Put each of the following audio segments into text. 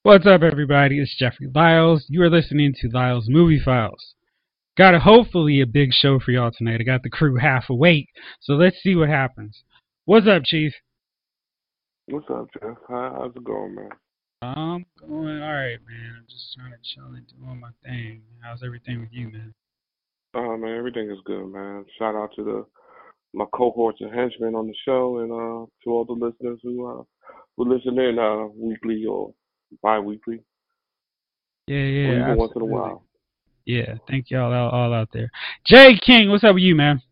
What's up, everybody? It's Jeffrey Lyles. You are listening to Lyles Movie Files. Got hopefully a big show for y'all tonight. I got the crew half awake, so let's see what happens. What's up, Chief? What's up, Jeff? How's it going, man? I'm going all right, man. I'm just trying to chill and doing my thing. How's everything with you, man? Man, everything is good, man. Shout out to my cohorts and henchmen on the show, and to all the listeners who listen in weekly or bi-weekly, Yeah, or even absolutely. once in a while. Yeah, thank y'all all out there. Jay King, what's up with you, man?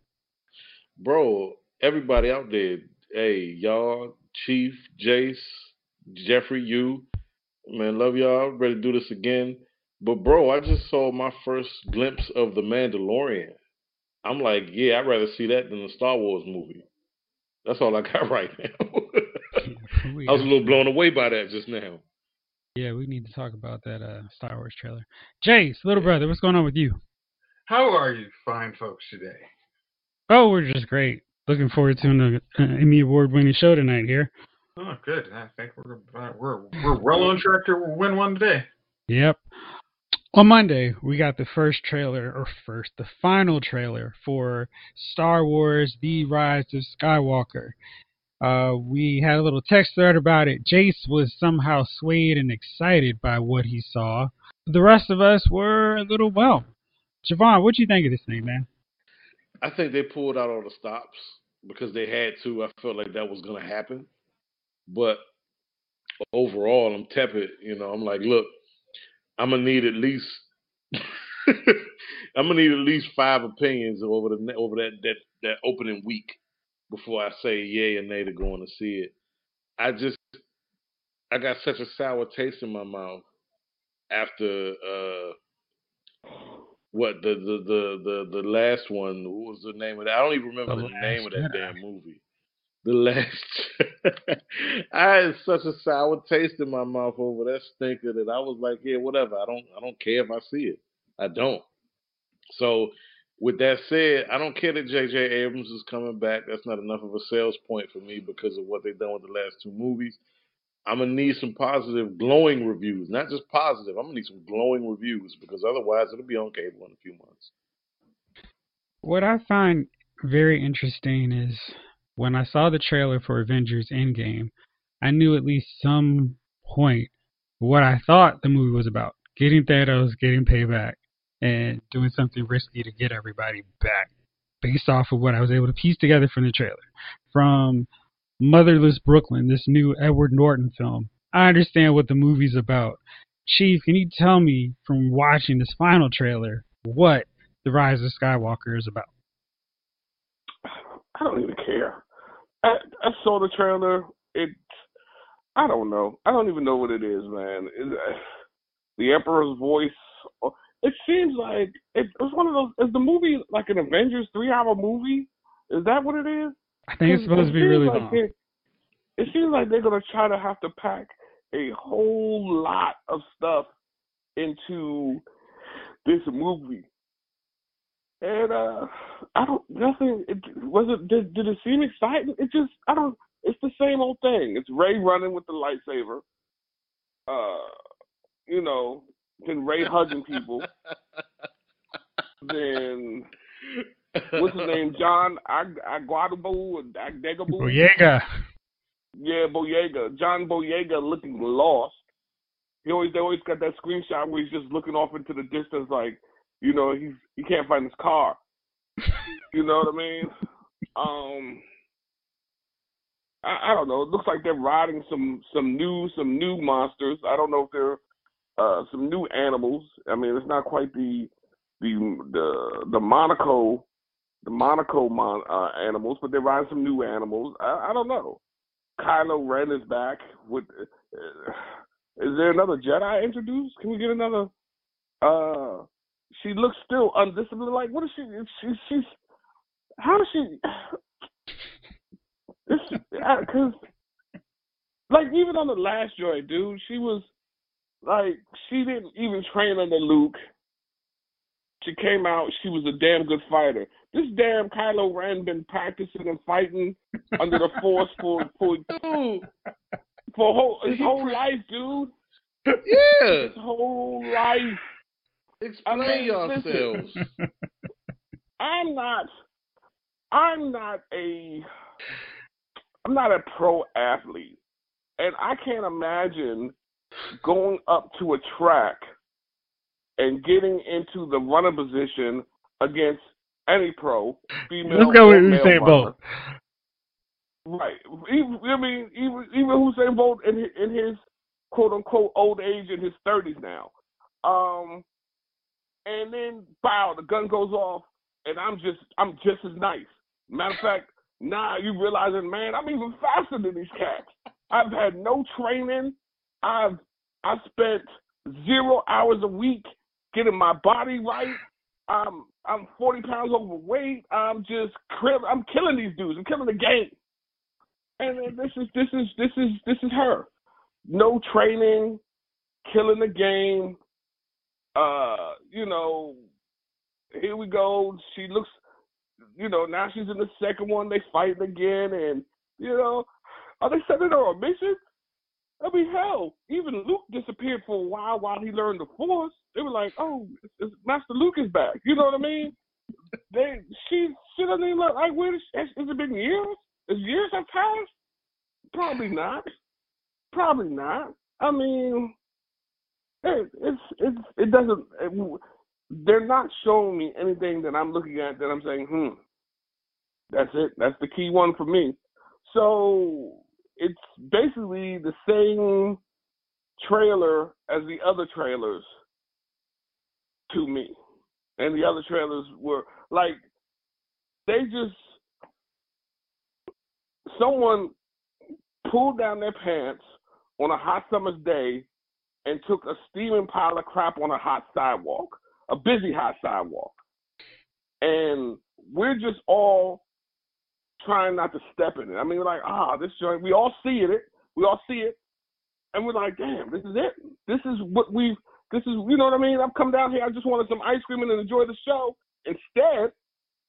Bro, everybody out there, hey, y'all, Chief, Jace, Jeffrey, you, man, love y'all. Ready to do this again. But, bro, I just saw my first glimpse of The Mandalorian. I'm like, yeah, I'd rather see that than the Star Wars movie. That's all I got right now. I was a little blown away by that just now. Yeah, we need to talk about that Star Wars trailer. Jace, little brother, what's going on with you? How are you fine folks today? Oh, we're just great. Looking forward to an Emmy Award-winning show tonight here. Oh, good. I think we're well on track to win one today. Yep. On Monday, we got the the final trailer for Star Wars: The Rise of Skywalker. We had a little text thread about it. Jace was somehow swayed and excited by what he saw. The rest of us were a little well. Javon, what do you think of this thing, man? I think they pulled out all the stops because they had to. I felt like that was going to happen. But overall, I'm tepid. I'm like, look, I'm gonna need at least I'm gonna need at least 5 opinions over that opening week before I say yay or nay to going to see it. I got such a sour taste in my mouth after what the last one. What was the name of that? I don't even remember the name of that damn movie. The last. I had such a sour taste in my mouth over that stinker that I was like, yeah, whatever. I don't care if I see it. I don't. So with that said, I don't care that J.J. Abrams is coming back. That's not enough of a sales point for me because of what they've done with the last 2 movies. I'm gonna need some positive, glowing reviews. Not just positive. I'm gonna need some glowing reviews because otherwise it'll be on cable in a few months. What I find very interesting is when I saw the trailer for Avengers Endgame, I knew at least some point what I thought the movie was about. Getting Thanos, getting payback, and doing something risky to get everybody back based off of what I was able to piece together from the trailer. From Motherless Brooklyn, this new Edward Norton film, I understand what the movie's about. Chief, can you tell me from watching this final trailer what The Rise of Skywalker is about? I don't even care. I saw the trailer. I don't know. I don't even know what it is, man. The Emperor's voice. It seems like it was one of those. Is the movie like an Avengers 3-hour movie? Is that what it is? I think it's supposed to be really long. It seems like they're gonna try to have to pack a whole lot of stuff into this movie, and I don't. Nothing. Did it seem exciting? It just. I don't. It's the same old thing. It's Rey running with the lightsaber. Then Rey hugging people. Then what's his name? John Aguadabo or Agdegabo? Boyega. Yeah, Boyega. John Boyega looking lost. They always got that screenshot where he's just looking off into the distance, like he can't find his car. You know what I mean? I don't know. It looks like they're riding some new monsters. I don't know if they're some new animals. I mean, it's not quite the Monaco animals, but they're riding some new animals. I don't know. Kylo Ren is back. Is there another Jedi introduced? Can we get another? She looks still undisciplined. Like, what is she? She's how is she? Because like even on the last joint, dude, she was like she didn't even train under Luke. She came out. She was a damn good fighter. This damn Kylo Ren been practicing and fighting under the Force for his whole life, dude. Yeah. His whole life. Explain yourselves. Listen, I'm not a pro athlete, and I can't imagine going up to a track and getting into the runner position against any pro, female Let's go or with male Usain runner. Bolt. Right. Even Usain Bolt in his quote unquote old age in his 30s now. And then the gun goes off, and I'm just as nice. Matter of fact, now you realizing, man, I'm even faster than these cats. I've had no training. I spent 0 hours a week getting my body right. I'm 40 pounds overweight. I'm killing these dudes. I'm killing the game. And this is her. No training, killing the game. Here we go. She looks, now she's in the second one. They fighting again, and are they sending her on a mission? I mean, hell, even Luke disappeared for a while he learned the Force. They were like, oh, Master Luke is back. You know what I mean? She doesn't even look like, has it been years? Has years have passed? Probably not. I mean, it doesn't. They're not showing me anything that I'm looking at that I'm saying, that's it. That's the key one for me. So it's basically the same trailer as the other trailers to me. And the other trailers were like, someone pulled down their pants on a hot summer's day and took a steaming pile of crap on a hot sidewalk, a busy hot sidewalk. And we're just all trying not to step in it. I mean, we're like, this joint, we all see it, and we're like, damn, this is it. This is, you know what I mean? I've come down here, I just wanted some ice cream and enjoy the show. Instead,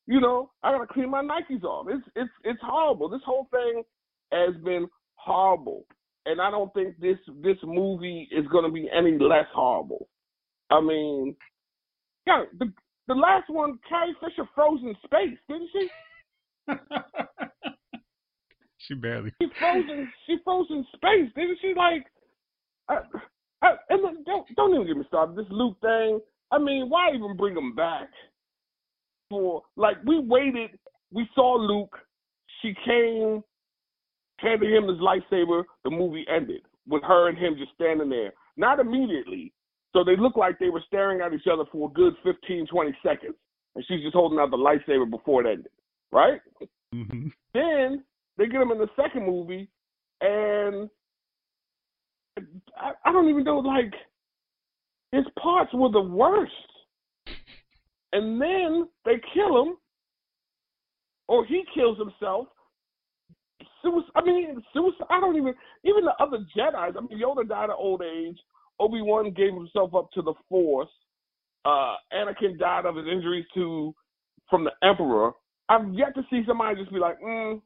I gotta clean my Nikes off. It's horrible. This whole thing has been horrible. And I don't think this movie is gonna be any less horrible. I mean, yeah, the last one, Carrie Fisher froze in space, didn't she? She barely. She froze in space, didn't she? Like, and then don't even get me started. This Luke thing. I mean, why even bring him back? We waited. We saw Luke. She came, handed him his lightsaber. The movie ended with her and him just standing there. Not immediately. So they looked like they were staring at each other for a good 15, 20 seconds. And she's just holding out the lightsaber before it ended. Right? Mm-hmm. Then they get him in the second movie, and I don't even know, like, his parts were the worst. And then they kill him, or he kills himself. Suicide. I don't even the other Jedis. I mean, Yoda died of old age. Obi-Wan gave himself up to the Force. Anakin died of his injuries from the Emperor. I've yet to see somebody just be like, I'm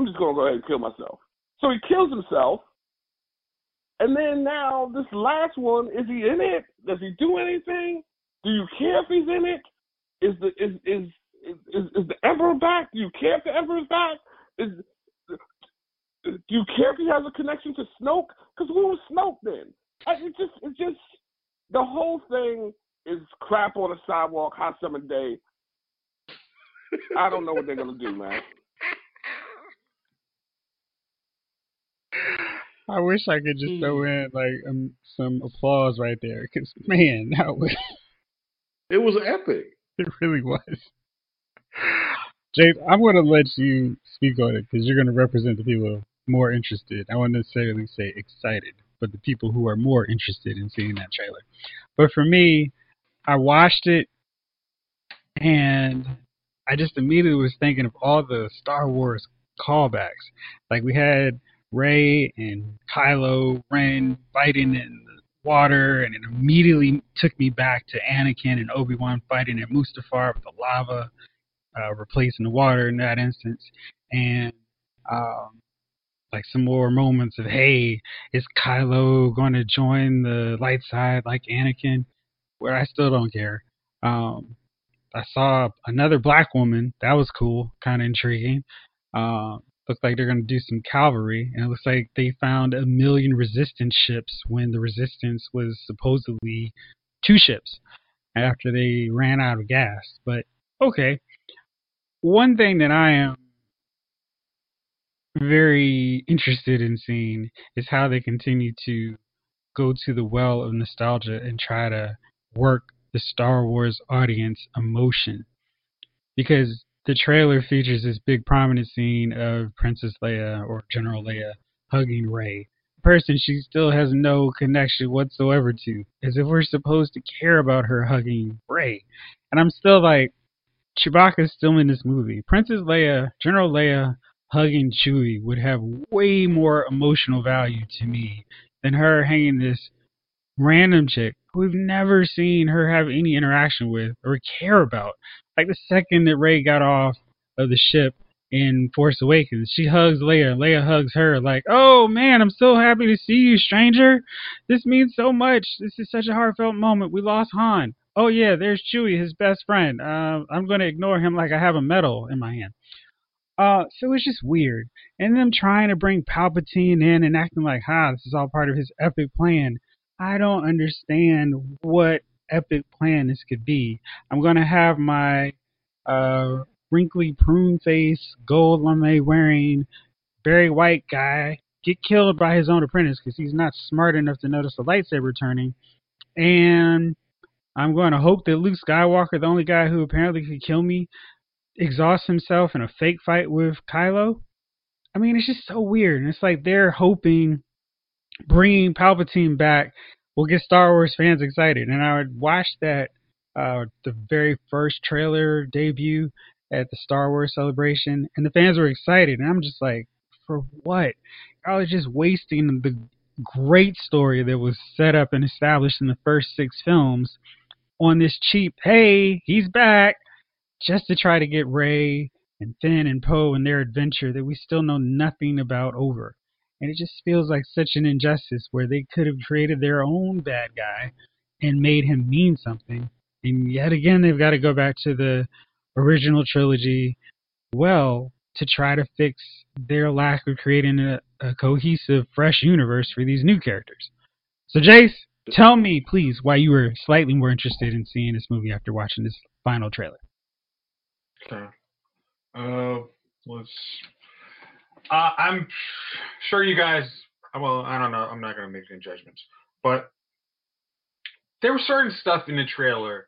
just going to go ahead and kill myself. So he kills himself. And then now this last one, is he in it? Does he do anything? Do you care if he's in it? Is the Emperor back? Do you care if the Emperor's back? Do you care if he has a connection to Snoke? Because who was Snoke then? It's just the whole thing is crap on a sidewalk, hot summer day. I don't know what they're gonna do, man. I wish I could just throw in some applause right there, because man, it was epic. It really was. James, I'm going to let you speak on it because you're going to represent the people more interested. I won't necessarily say excited, but the people who are more interested in seeing that trailer. But for me, I watched it and I just immediately was thinking of all the Star Wars callbacks. Like we had Rey and Kylo Ren fighting in the water, and it immediately took me back to Anakin and Obi-Wan fighting at Mustafar with the lava replacing the water in that instance. And like some more moments of, hey, is Kylo going to join the light side like Anakin? Where I still don't care. I saw another black woman. That was cool, kind of intriguing. Looks like they're going to do some cavalry, and it looks like they found 1,000,000 resistance ships when the resistance was supposedly 2 ships after they ran out of gas. But okay, one thing that I am very interested in seeing is how they continue to go to the well of nostalgia and try to work the Star Wars audience emotion. Because the trailer features this big prominent scene of Princess Leia or General Leia hugging Rey, a person she still has no connection whatsoever to, as if we're supposed to care about her hugging Rey. And I'm still like, Chewbacca's still in this movie. Princess Leia, General Leia hugging Chewie would have way more emotional value to me than her hanging this random chick who we've never seen her have any interaction with or care about. Like the second that Rey got off of the ship in Force Awakens, she hugs Leia. Leia hugs her like, "Oh man, I'm so happy to see you, stranger. This means so much. This is such a heartfelt moment. We lost Han. Oh yeah, there's Chewie, his best friend. I'm gonna ignore him like I have a medal in my hand." So it's just weird. And them trying to bring Palpatine in and acting like, this is all part of his epic plan. I don't understand what epic plan this could be. I'm going to have my wrinkly prune face, gold lame wearing, Barry White guy get killed by his own apprentice because he's not smart enough to notice the lightsaber turning. And I'm going to hope that Luke Skywalker, the only guy who apparently could kill me, exhausts himself in a fake fight with Kylo. I mean, it's just so weird. And it's like they're hoping bringing Palpatine back will get Star Wars fans excited. And I would watch that, the very first trailer debut at the Star Wars celebration, and the fans were excited. And I'm just like, for what? I was just wasting the great story that was set up and established in the first 6 films on this cheap, hey, he's back, just to try to get Rey and Finn and Poe and their adventure that we still know nothing about over. And it just feels like such an injustice where they could have created their own bad guy and made him mean something. And yet again, they've got to go back to the original trilogy to try to fix their lack of creating a cohesive, fresh universe for these new characters. So, Jace, tell me, please, why you were slightly more interested in seeing this movie after watching this final trailer. Okay. I'm sure you guys. Well, I don't know. I'm not going to make any judgments, but there was certain stuff in the trailer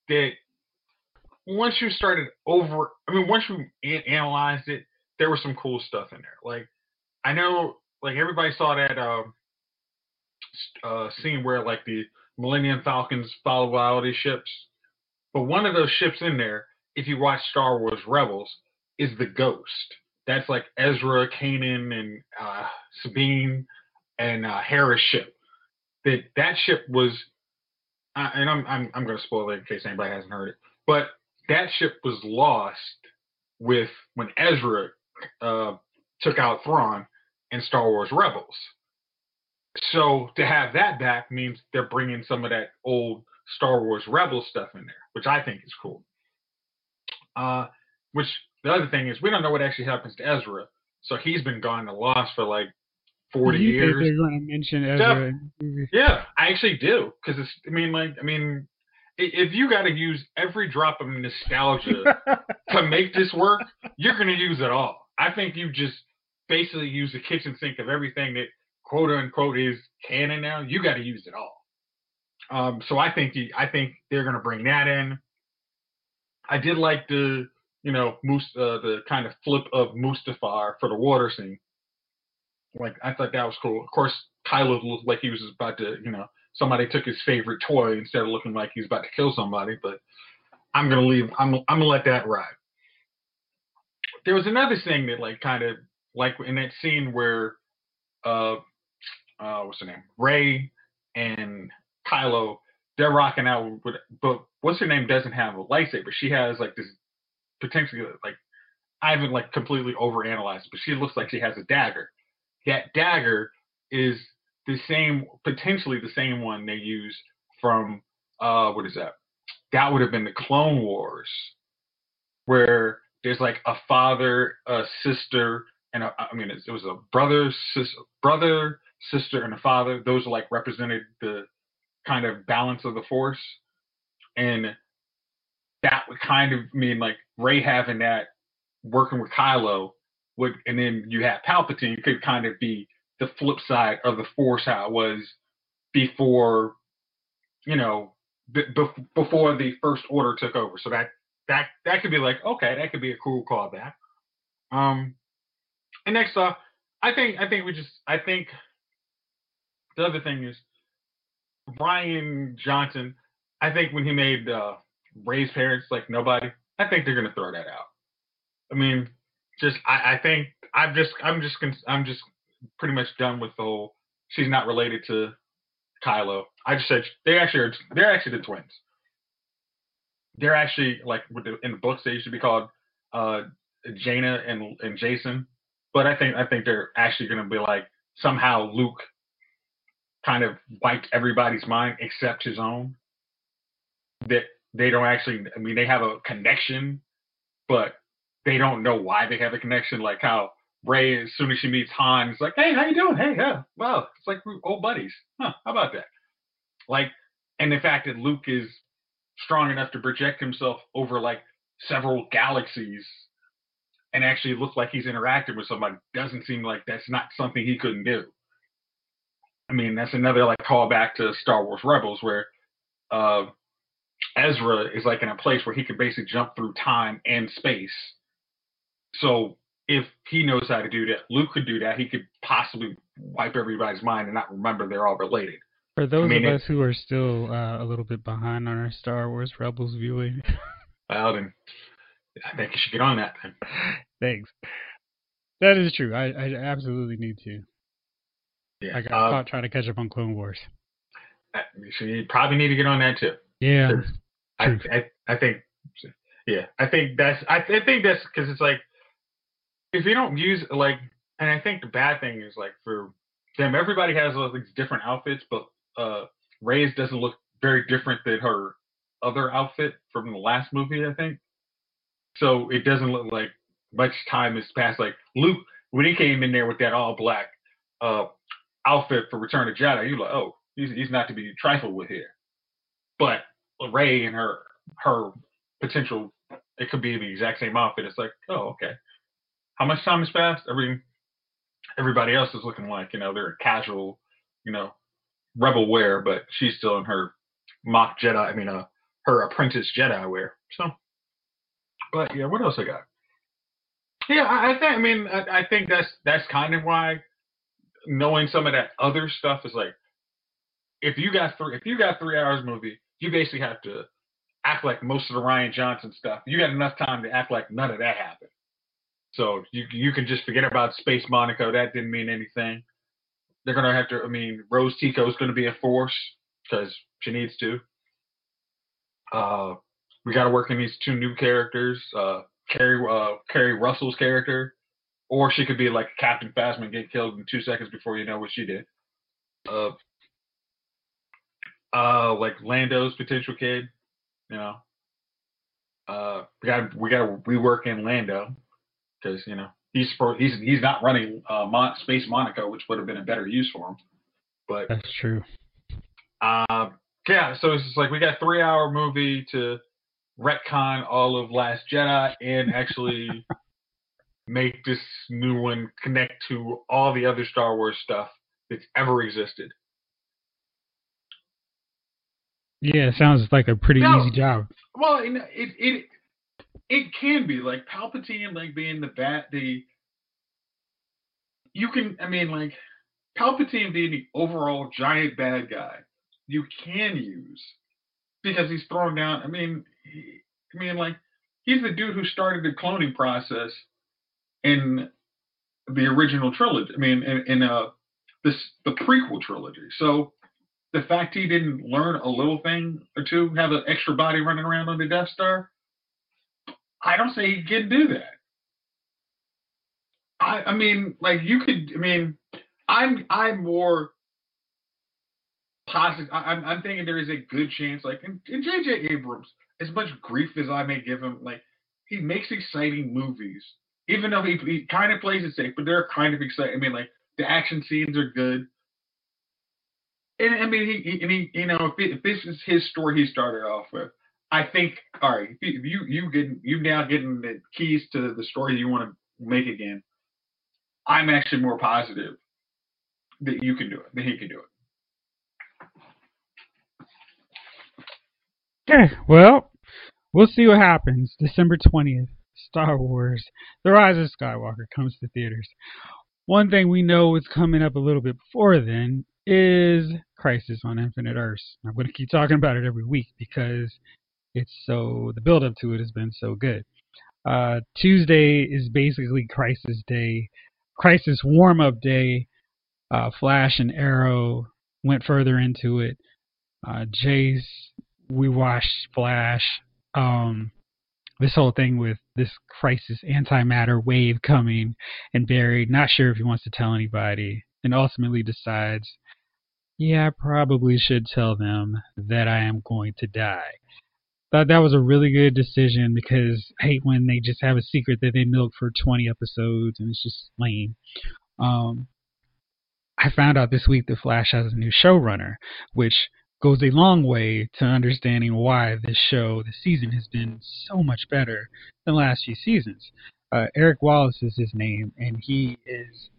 that once you analyzed it, there was some cool stuff in there. Like, I know, like everybody saw that scene where like the Millennium Falcons follow out these ships, but one of those ships in there, if you watch Star Wars Rebels, is the Ghost. That's like Ezra, Kanan, and Sabine and Hera's ship. That ship was, and I'm going to spoil it in case anybody hasn't heard it, but that ship was lost when Ezra took out Thrawn in Star Wars Rebels. So to have that back means they're bringing some of that old Star Wars Rebels stuff in there, which I think is cool. Which the other thing is we don't know what actually happens to Ezra, so he's been gone and lost for like 40 years. You think they're going to mention Ezra? Yeah, I actually do, because it's. If you got to use every drop of nostalgia to make this work, you're going to use it all. I think you just basically use the kitchen sink of everything that quote unquote is canon now. You got to use it all. So I think they're going to bring that in. I did like the kind of flip of Mustafar for the water scene. Like, I thought that was cool. Of course, Kylo looked like he was about to, somebody took his favorite toy instead of looking like he was about to kill somebody. But I'm gonna let that ride. There was another thing that kind of in that scene where what's her name, Rey and Kylo, they're rocking out with, but what's her name doesn't have a lightsaber. She has like this potentially I haven't completely overanalyzed it, but she looks like she has a dagger. that dagger is potentially the same one they use from what is that? That would have been the Clone Wars, where there's like a father, a sister, and it was a brother, sister, and a father. Those are like represented the kind of balance of the Force, and that would kind of mean like Rey having that working with Kylo would, and then you have Palpatine could kind of be the flip side of the Force, how it was before, before the First Order took over. So that could be like, okay, that could be a cool callback. And next off, I think the other thing is Rian Johnson. I think when he made Rey's parents like nobody, I think they're gonna throw that out. I mean, I think I'm just pretty much done with the whole she's not related to Kylo. I just said they're actually the twins. They're actually like in the books they used to be called Jaina and Jason, but I think they're actually going to be like somehow Luke kind of wiped everybody's mind except his own. That they don't actually. I mean, they have a connection, but they don't know why they have a connection. Like how Rey, as soon as she meets Han, it's like, "Hey, how you doing? Hey, yeah, well, it's like we're old buddies. Huh? How about that?" Like, and the fact that Luke is strong enough to project himself over like several galaxies and actually look like he's interacting with somebody doesn't seem like that's not something he couldn't do. I mean, that's another like callback to Star Wars Rebels where Ezra is like in a place where he can basically jump through time and space. So if he knows how to do that, Luke could do that. He could possibly wipe everybody's mind and not remember they're all related. For those of us who are still a little bit behind on our Star Wars Rebels viewing. Well, then I think you should get on that then. Thanks. That is true. I absolutely need to. Yeah. I got caught trying to catch up on Clone Wars. So you probably need to get on that too. Yeah. I think that's because it's like if you don't use like, and I think the bad thing is like for them, everybody has all these different outfits, but Rey's doesn't look very different than her other outfit from the last movie, I think. So it doesn't look like much time has passed. Like Luke, when he came in there with that all black outfit for Return of Jedi, you're like, oh, he's not to be trifled with here. But Rey and her potential, it could be the exact same outfit. It's like, oh, okay. How much time has passed? Everybody else is looking like, they're casual, rebel wear, but she's still in her mock Jedi, her apprentice Jedi wear. So, but yeah, what else I got? Yeah, I think that's kind of why knowing some of that other stuff is like, if you got 3 hours movie, you basically have to act like most of the Rian Johnson stuff. You got enough time to act like none of that happened. So you can just forget about Space Monaco. That didn't mean anything. They're going to have to, Rose Tico's going to be a force because she needs to. We got to work in these 2 new characters. Carrie Russell's character, or she could be like Captain Phasma, get killed in 2 seconds before you know what she did. Like Lando's potential kid, we got to rework in Lando because he's not running Space Monaco, which would have been a better use for him. But that's true. Yeah, so it's just like we got a 3-hour movie to retcon all of Last Jedi and actually make this new one connect to all the other Star Wars stuff that's ever existed. Yeah, it sounds like a pretty easy job. Well, it can be like Palpatine, like being Palpatine being the overall giant bad guy. You can use because he's thrown down. He's the dude who started the cloning process in the original trilogy. In the prequel trilogy. So the fact he didn't learn a little thing or two, have an extra body running around on the Death Star, I don't say he can do that. I'm more positive. I'm thinking there is a good chance, like in J.J. Abrams, as much grief as I may give him, like he makes exciting movies, even though he kind of plays it safe, but they're kind of exciting. I mean, like the action scenes are good, and I mean, if this is his story he started off with, I think, all right, if you now getting the keys to the story you want to make again. I'm actually more positive that you can do it, that he can do it. Okay, well, we'll see what happens. December 20th, Star Wars: The Rise of Skywalker comes to theaters. One thing we know is coming up a little bit before then is Crisis on Infinite Earths. I'm going to keep talking about it every week because the build up to it has been so good. Tuesday is basically Crisis Day, Crisis warm up day. Flash and Arrow went further into it. Jace, we watched Flash. This whole thing with this Crisis antimatter wave coming, and Barry not sure if he wants to tell anybody, and ultimately decides, yeah, I probably should tell them that I am going to die. Thought that was a really good decision because I hate when they just have a secret that they milk for 20 episodes and it's just lame. Um, I found out this week that Flash has a new showrunner, which goes a long way to understanding why this season, has been so much better than the last few seasons. Eric Wallace is his name, and he is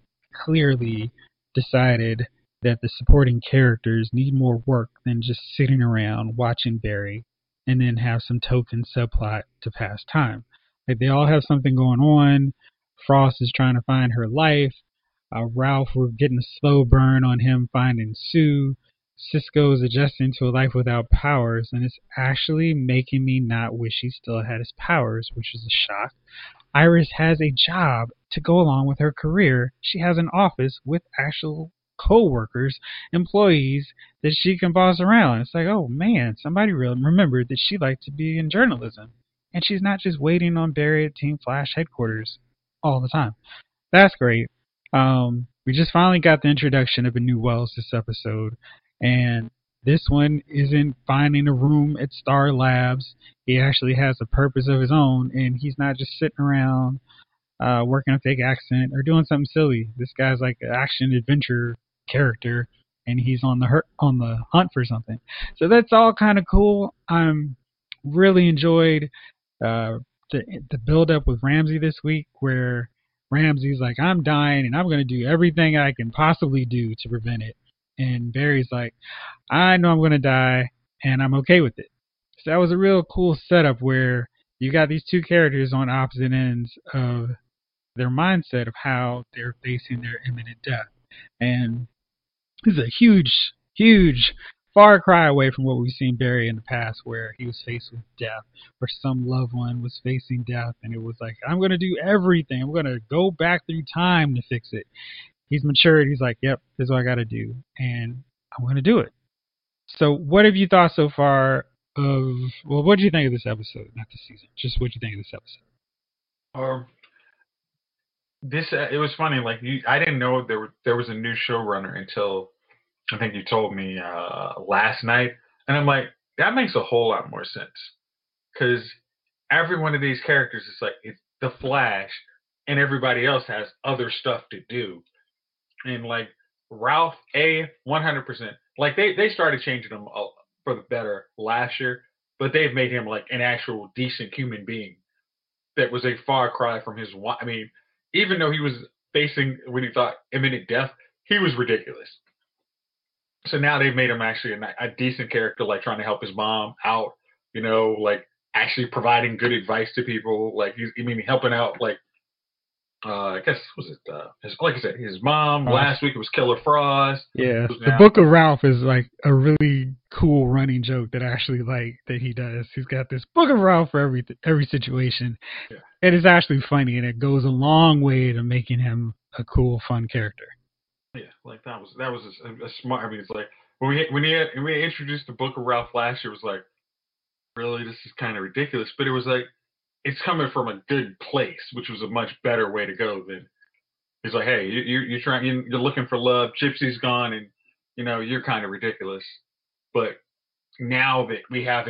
clearly decided that the supporting characters need more work than just sitting around watching Barry and then have some token subplot to pass time. Like they all have something going on. Frost is trying to find her life. Ralph, we're getting a slow burn on him finding Sue. Cisco is adjusting to a life without powers, and it's actually making me not wish he still had his powers, which is a shock. Iris has a job to go along with her career. She has an office with actual co-workers, employees that she can boss around. It's like, oh man, somebody really remembered that she liked to be in journalism. And she's not just waiting on Barry at Team Flash headquarters all the time. That's great. We just finally got the introduction of a new Wells this episode, and this one isn't finding a room at Star Labs. He actually has a purpose of his own, and he's not just sitting around working a fake accent or doing something silly. This guy's like an action adventure character, and he's on the hunt for something. So that's all kind of cool. I'm really enjoyed uh, the build up with Ramsey this week, where Ramsey's like, I'm dying and I'm going to do everything I can possibly do to prevent it. And Barry's like, I know I'm going to die and I'm okay with it. So that was a real cool setup where you got these two characters on opposite ends of their mindset of how they're facing their imminent death. And this is a huge far cry away from what we've seen Barry in the past, where he was faced with death, or some loved one was facing death, and it was like, I'm going to do everything. I'm going to go back through time to fix it. He's matured. He's like, yep, this is what I got to do, and I'm going to do it. So what have you thought so far what do you think of this episode? Not this season, just what do you think of this episode? It was funny. Like I didn't know there was a new showrunner until I think you told me last night, and I'm like, that makes a whole lot more sense because every one of these characters is like it's the Flash, and everybody else has other stuff to do, and like Ralph, 100%. Like they started changing him for the better last year, but they've made him like an actual decent human being that was a far cry from his. I mean, even though he was facing when he thought imminent death, he was ridiculous. So now they've made him actually a decent character, like trying to help his mom out, like actually providing good advice to people. Like, helping out, like, I guess, was it, like I said, his mom. Frost. Last week it was Killer Frost. Yeah, the Book of Ralph is like a really cool running joke that I actually like that he does. He's got this Book of Ralph for every situation. Yeah. It is actually funny, and it goes a long way to making him a cool, fun character. Yeah, like that was a smart. I mean, it's like when we introduced the Book of Ralph last year, it was like, really, this is kind of ridiculous. But it was like it's coming from a good place, which was a much better way to go than He's like, hey, you're trying, you're looking for love. Gypsy's gone, and you're kind of ridiculous. But now that we have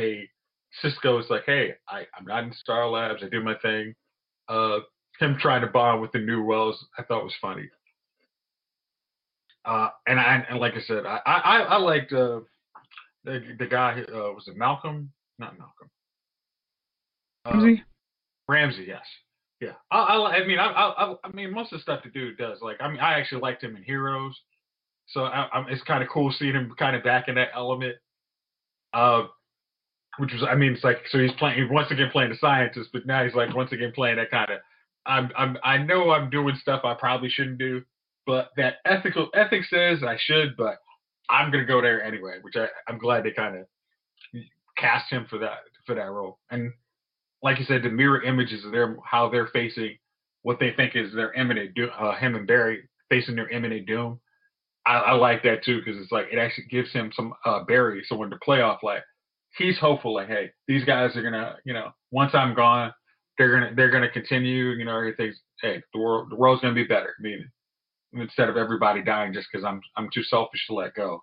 Cisco's like, hey, I'm not in Star Labs. I do my thing. Him trying to bond with the new Wells, I thought was funny. And like I said, I liked the guy. Was it Malcolm? Not Malcolm. Ramsey? Ramsey, yes. Yeah. I mean, most of the stuff the dude does. Like, I mean, I actually liked him in Heroes, so it's kind of cool seeing him kind of back in that element. Which was, I mean, it's like, so he's once again playing the scientist, but now he's like once again playing that kind of, I know I'm doing stuff I probably shouldn't do, but that ethics says I should, but I'm gonna go there anyway. Which I'm glad they kind of cast him for that role. And like you said, the mirror images of how they're facing what they think is their imminent doom. Him and Barry facing their imminent doom. I like that too, because it's like it actually gives him some Barry someone to play off. Like he's hopeful. Like, hey, these guys are gonna, once I'm gone, they're gonna continue. Everything's, hey, the world's gonna be better. I mean, instead of everybody dying just because I'm too selfish to let go.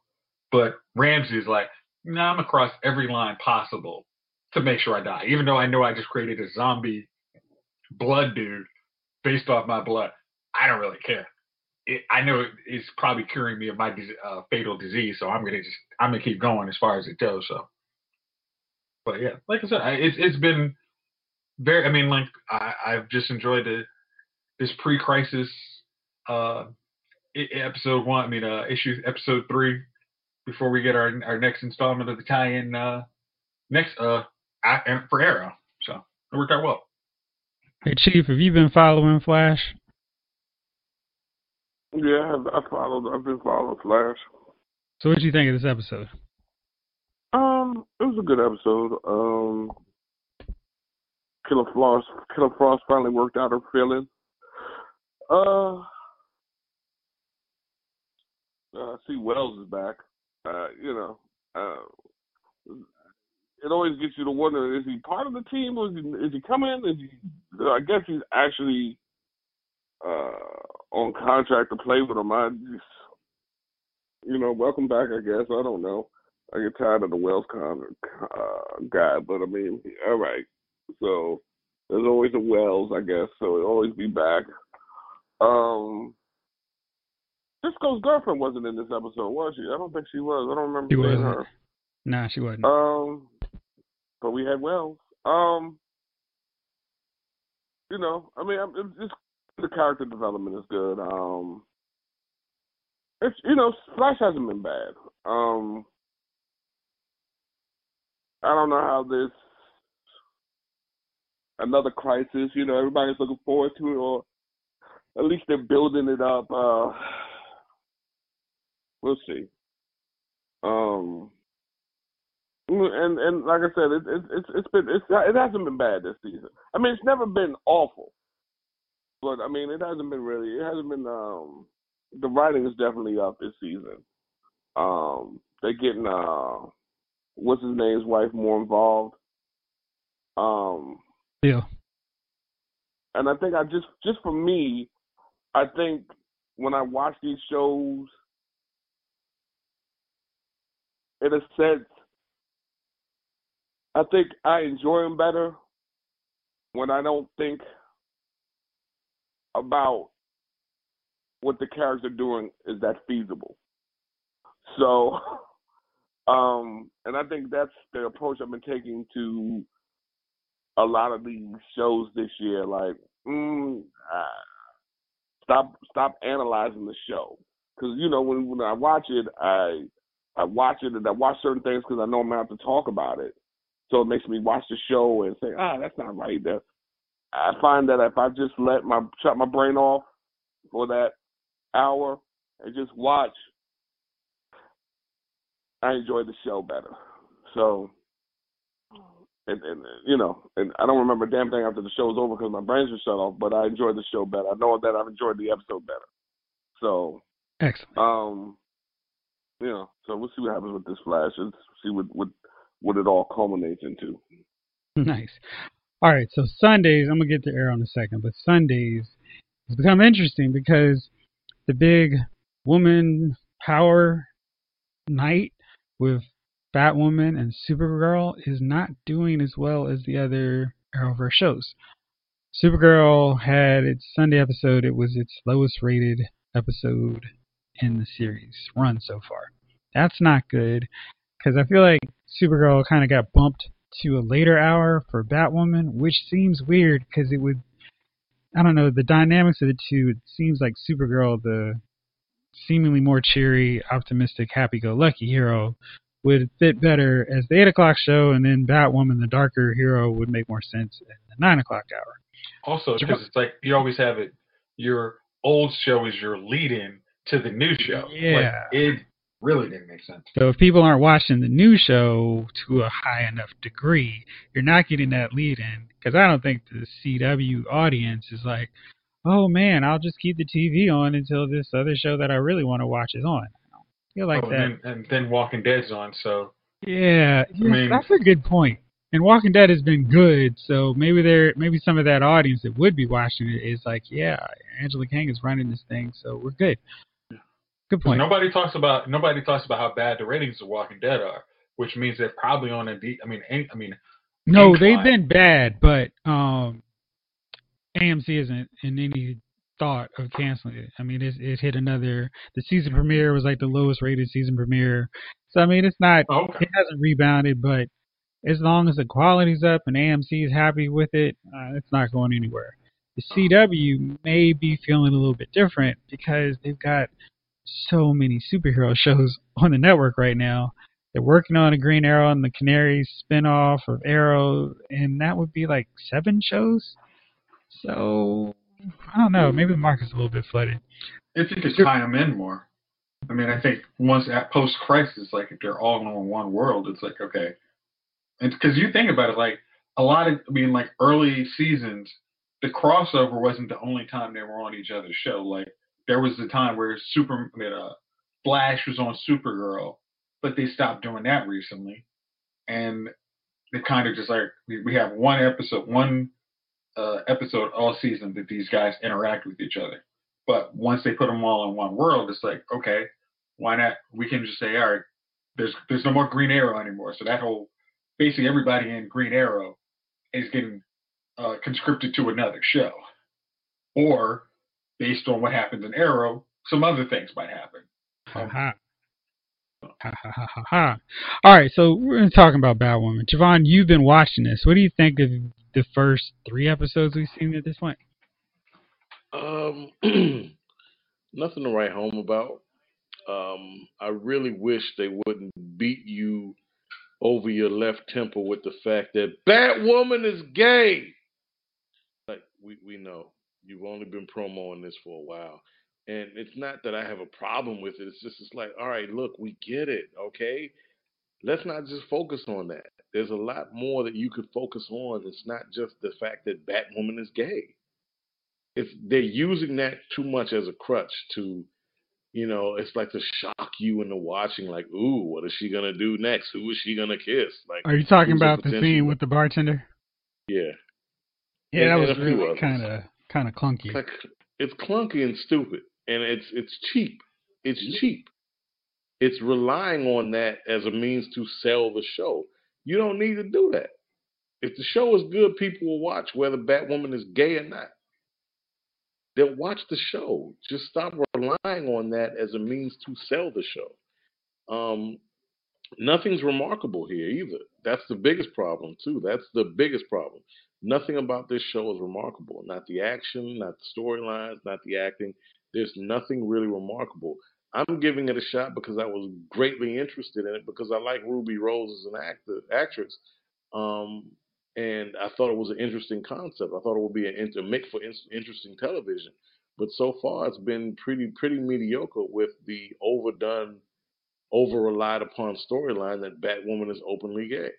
But Ramsey's like, no, I'm across every line possible to make sure I die, even though I know I just created a zombie blood dude based off my blood. I don't really care. I know it's probably curing me of my fatal disease, so I'm gonna keep going as far as it goes. So, but yeah, like I said, it's been very. I mean, like I've just enjoyed this pre-crisis episode 1. I mean, episode 3 before we get our next installment of the tie-in next for Arrow. So it worked out well. Hey Chief, have you been following Flash? Yeah, I've been following Flash. So what did you think of this episode? It was a good episode. Killer Frost finally worked out her feelings. I see Wells is back. It always gets you to wonder: is he part of the team, or is he coming? I guess he's actually on contract to play with him. Welcome back. I guess I don't know. I get tired of the Wells guy, but I mean, all right. So there's always a Wells, I guess. So he'll always be back. Cisco's girlfriend wasn't in this episode, was she? I don't think she was. I don't remember seeing her. Nah, she wasn't. But we had Wells. I mean, it's the character development is good. It's Flash hasn't been bad. I don't know how this another crisis. Everybody's looking forward to it, or at least they're building it up. We'll see. And like I said, it hasn't been bad this season. I mean, it's never been awful, but I mean, it hasn't been. The writing is definitely up this season. They're getting what's his name's wife more involved. Yeah. And I think just for me, I think when I watch these shows, in a sense, I think I enjoy them better when I don't think about what the characters are doing is that feasible. So, and I think that's the approach I've been taking to a lot of these shows this year. Like, stop analyzing the show, because when I watch it, I watch it and I watch certain things because I know I'm gonna have to talk about it. So it makes me watch the show and say, that's not right. I find that if I just shut my brain off for that hour and just watch, I enjoy the show better. So, and I don't remember a damn thing after the show's over because my brains are shut off, but I enjoy the show better. I know that I've enjoyed the episode better. So, excellent. So we'll see what happens with this Flash and see what it all culminates into. Nice. All right, so Sundays, I'm going to get to Arrow in a second, but Sundays, It's become interesting because the big woman power night with Batwoman and Supergirl is not doing as well as the other Arrowverse shows. Supergirl had its Sunday episode. It was its lowest rated episode in the series run so far. That's not good because I feel like Supergirl kind of got bumped to a later hour for Batwoman, which seems weird because it would, I don't know, the dynamics of the two, it seems like Supergirl, the seemingly more cheery, optimistic, happy-go-lucky hero, would fit better as the 8 o'clock show, and then Batwoman, the darker hero, would make more sense in the 9 o'clock hour. Also, because it's like you always have it, your old show is your lead-in to the new show. Yeah. Like, it really didn't make sense. So if people aren't watching the new show to a high enough degree, you're not getting that lead-in, because I don't think the CW audience is like, oh man, I'll just keep the TV on until this other show that I really want to watch is on. I don't feel like that. And then Walking Dead's on, so. Yeah, I mean, that's a good point. And Walking Dead has been good, so maybe some of that audience that would be watching it is like, yeah, Angela Kang is running this thing, so we're good. Good point. Nobody talks about how bad the ratings of Walking Dead are, which means they're probably on a no, incline. they've been bad, but AMC isn't in any thought of canceling it. I mean, it hit the season premiere was like the lowest rated season premiere. So, I mean, it's not, It hasn't rebounded, but as long as the quality's up and AMC is happy with it, it's not going anywhere. The CW may be feeling a little bit different because they've got so many superhero shows on the network right now. They're working on a Green Arrow and the Canaries spinoff of Arrow, and that would be like 7 shows. So, I don't know. Maybe the market's a little bit flooded. If you could tie them in more. I mean, I think once at post-crisis, like if they're all in one world, it's like, okay. And because you think about it, like a lot of, like early seasons, the crossover wasn't the only time they were on each other's show. Like there was the time where Flash was on Supergirl, but they stopped doing that recently. And they kind of just like, we have one episode all season that these guys interact with each other. But once they put them all in one world, it's like, okay, why not? We can just say, all right, there's no more Green Arrow anymore. So that whole, basically everybody in Green Arrow is getting conscripted to another show. Or based on what happens in Arrow, some other things might happen. All right, so we're talking about Batwoman. Javon, you've been watching this. What do you think of the first 3 episodes we've seen at this point? Nothing to write home about. I really wish they wouldn't beat you over your left temple with the fact that Batwoman is gay. Like we know you've only been promoting this for a while, and it's not that I have a problem with it. It's like, all right, look, we get it, okay. Let's not just focus on that. There's a lot more that you could focus on. It's not just the fact that Batwoman is gay. They're using that too much as a crutch to, it's like to shock you into watching, like, ooh, what is she gonna do next? Who is she gonna kiss? Like, are you talking about the scene with the bartender? Yeah. Yeah, that was really kind of clunky. It's clunky and stupid, and it's cheap. It's cheap. It's relying on that as a means to sell the show. You don't need to do that. If the show is good, people will watch whether Batwoman is gay or not. They'll watch the show. Just stop relying on that as a means to sell the show. Nothing's remarkable here either. That's the biggest problem, too. That's the biggest problem. Nothing about this show is remarkable. Not the action, not the storylines, not the acting. There's nothing really remarkable. I'm giving it a shot because I was greatly interested in it because I like Ruby Rose as an actress. And I thought it was an interesting concept. I thought it would be a mix for interesting television. But so far, it's been pretty mediocre with the overdone, over-relied upon storyline that Batwoman is openly gay.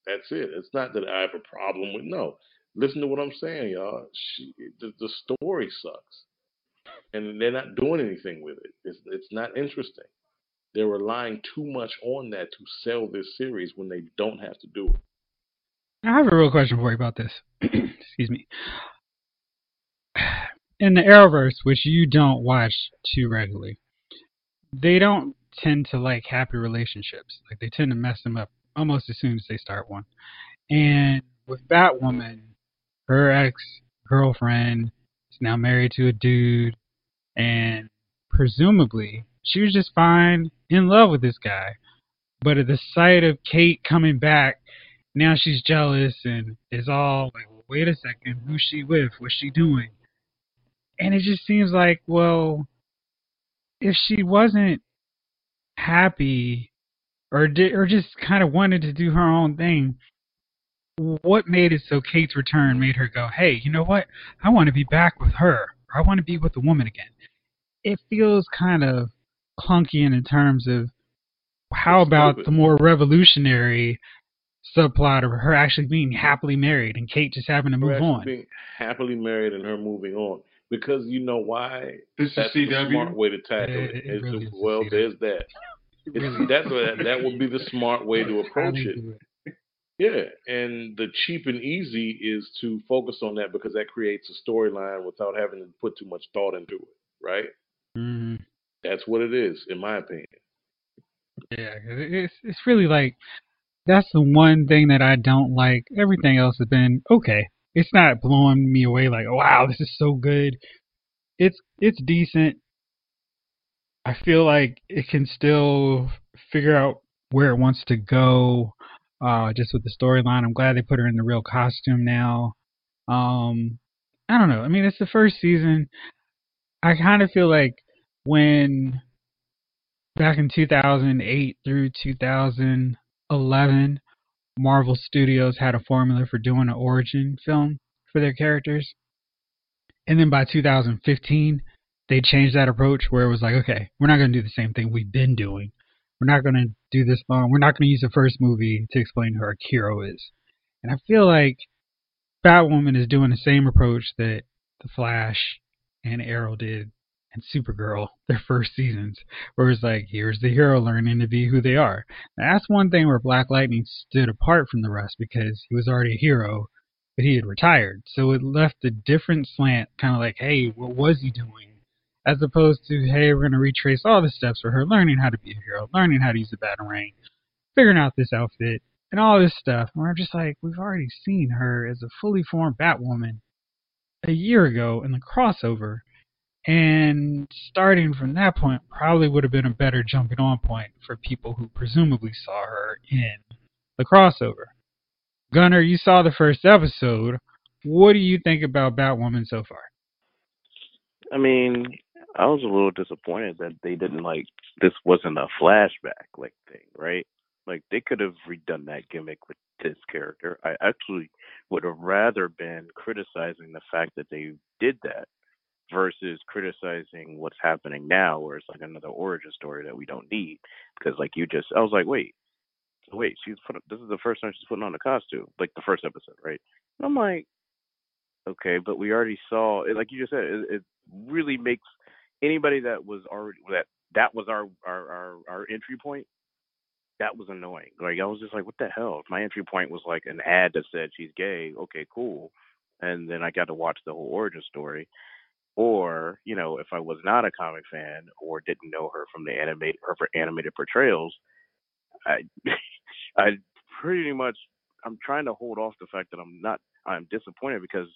That's it. It's not that I have a problem with, no. Listen to what I'm saying, y'all. The story sucks. And they're not doing anything with it. It's not interesting. They're relying too much on that to sell this series when they don't have to do it. I have a real question for you about this. Excuse me. in the Arrowverse, which you don't watch too regularly, they don't tend to like happy relationships. Like they tend to mess them up almost as soon as they start one. And with Batwoman, her ex girlfriend is now married to a dude, and presumably she was just fine in love with this guy. But at the sight of Kate coming back, now she's jealous and is all like, well, wait a second, who's she with? What's she doing? And it just seems like, well, if she wasn't happy or just kind of wanted to do her own thing, what made it so Kate's return made her go, hey, you know what? I want to be back with her. Or I want to be with a woman again. It feels kind of clunky in terms of how It's about stupid. the more revolutionary subplot of her actually being happily married and Kate just having to Her move actually on. being happily married and her moving on. Because you know why? This is That's the CW. smart way to tackle it. It It's really is a well, CW. there's that. It It's really that would be the smart way to is how approach they it. do it. Yeah, and the cheap and easy is to focus on that because that creates a storyline without having to put too much thought into it, right? Mm-hmm. That's what it is, in my opinion. Yeah, 'cause it's really like that's the one thing that I don't like. Everything else has been okay. It's not blowing me away like, wow, this is so good. It's decent. I feel like it can still figure out where it wants to go. Just with the storyline, I'm glad they put her in the real costume now. Um, I don't know. I mean, it's the first season. I kind of feel like when back in 2008 through 2011, Marvel Studios had a formula for doing an origin film for their characters. And then by 2015, they changed that approach where it was like, okay, we're not going to do the same thing we've been doing. We're not going to do this long. We're not going to use the first movie to explain who our hero is. And I feel like Batwoman is doing the same approach that The Flash and Arrow did and Supergirl, their first seasons, where it's like, here's the hero learning to be who they are. Now, that's one thing where Black Lightning stood apart from the rest because he was already a hero, but he had retired. So it left a different slant, kind of like, hey, what was he doing? As opposed to, hey, we're going to retrace all the steps for her learning how to be a hero, learning how to use the Batarang, figuring out this outfit, and all this stuff. And we're just like, we've already seen her as a fully formed Batwoman a year ago in the crossover. And starting from that point probably would have been a better jumping on point for people who presumably saw her in the crossover. Gunnar, you saw the first episode. What do you think about Batwoman so far? I mean, I was a little disappointed that they didn't like this wasn't a flashback like thing, right? Like they could have redone that gimmick with this character. I actually would have rather been criticizing the fact that they did that versus criticizing what's happening now, where it's like another origin story that we don't need. Because like you just, I was like, wait, this is the first time she's putting on a costume, like the first episode, right? And I'm like, okay, but we already saw it. Like you just said, it really makes anybody that was already that was our entry point. That was annoying. Like I was just like, what the hell? If my entry point was like an ad that said she's gay, okay, cool, and then I got to watch the whole origin story. Or if I was not a comic fan or didn't know her from the animated portrayals, I I pretty much I'm trying to hold off the fact that I'm disappointed because